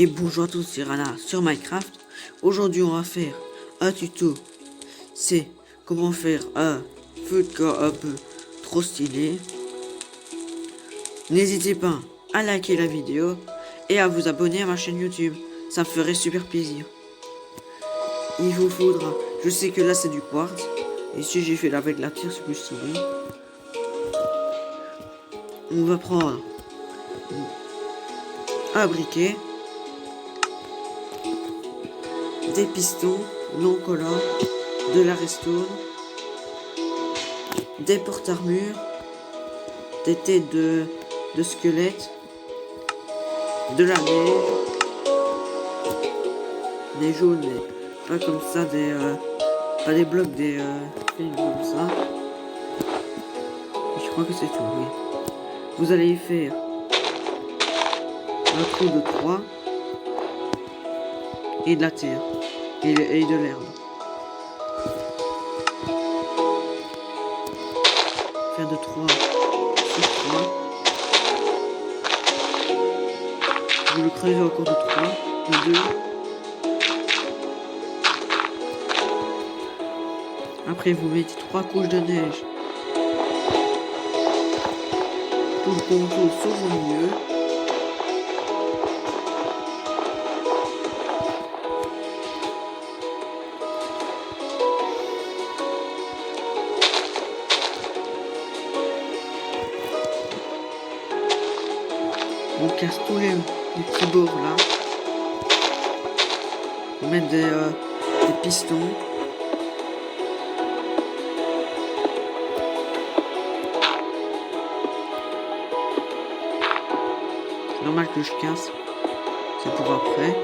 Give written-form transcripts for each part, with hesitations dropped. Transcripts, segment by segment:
Et bonjour à tous, c'est Rana sur Minecraft. Aujourd'hui on va faire un tuto. C'est comment faire un feu de camp un peu trop stylé. N'hésitez pas à liker la vidéo et à vous abonner à ma chaîne YouTube. Ça me ferait super plaisir. Il vous faudra, je sais que là c'est du quartz. Ici j'ai fait avec la tire, c'est plus stylé. On va prendre un briquet, des pistons non collants, de la redstone, des porte-armures, des têtes de squelettes, de la neige, des jaunes, pas comme ça, pas des blocs, des films comme ça. Et je crois que c'est tout, oui. Vous allez y faire un trou de 3 et de la terre et de l'herbe. Faire de 3 sur 3. Vous le creusez encore de 3, de 2. Après vous mettez 3 couches de neige. Tout le contour sauf au milieu. On casse tous les petits bords là. On met des pistons. Normal que je casse. C'est pour après.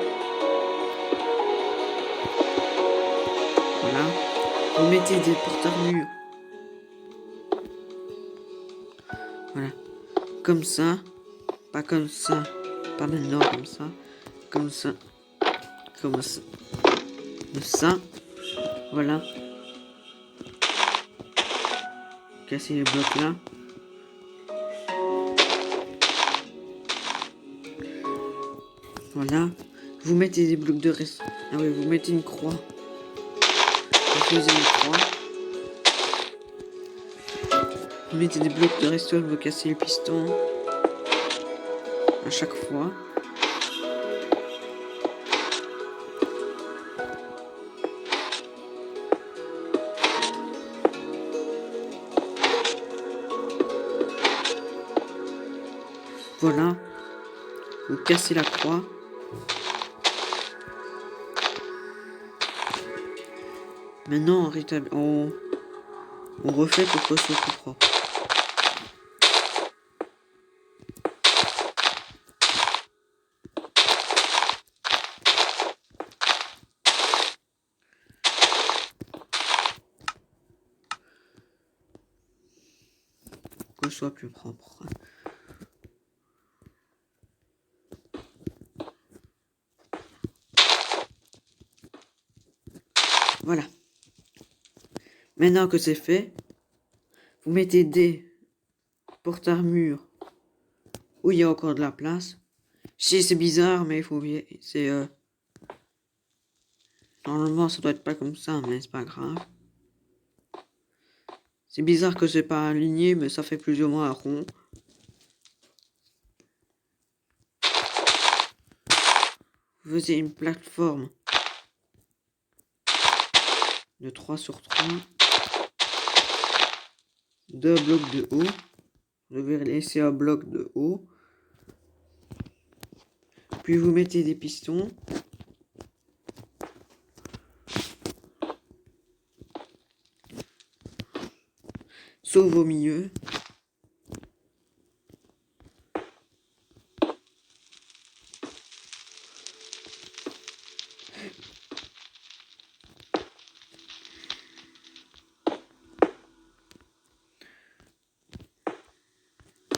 Voilà. Vous mettez des porte-armures. Voilà. Comme ça. Pas comme ça. Pas maintenant comme ça. Comme ça. Comme ça. Comme ça. Voilà. Casser les blocs là. Voilà. Vous mettez des blocs de reste. Ah oui, vous mettez une croix. Vous faisiez une croix. Vous mettez des blocs de redstone, vous cassez le piston. À chaque fois. Voilà. Vous cassez la croix. Maintenant, on refait pour que ce soit plus propre. Que ce soit plus propre. Voilà. Maintenant que c'est fait, vous mettez des porte-armures où il y a encore de la place. Si c'est bizarre, mais il faut bien. C'est normalement ça doit être pas comme ça, mais c'est pas grave. C'est bizarre que c'est pas aligné, mais ça fait plus ou moins un rond. Vous faisiez une plateforme de 3 sur 3. 2 blocs de haut. Vous devez laisser un bloc de haut. Puis vous mettez des pistons. Sauf au milieu.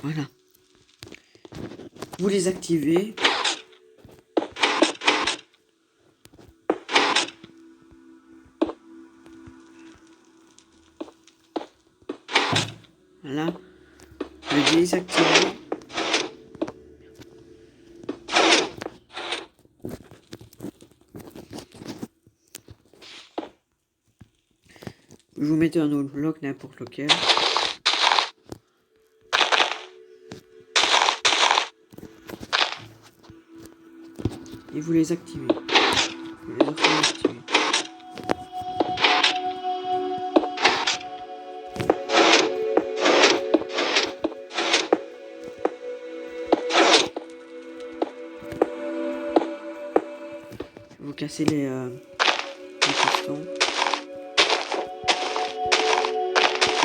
Voilà. Vous les activez. Voilà. Le désactiver. vous mettez un autre bloc, n'importe lequel. Et vous les activez. Vous les activez. Vous cassez les pistons.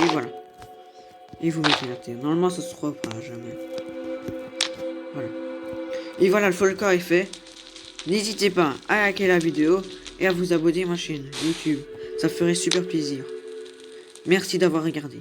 Et voilà. Et vous mettez la terre. Normalement, ça se refera jamais. Voilà. Et voilà, le Fall est fait. N'hésitez pas à liker la vidéo et à vous abonner à ma chaîne YouTube. Ça ferait super plaisir. Merci d'avoir regardé.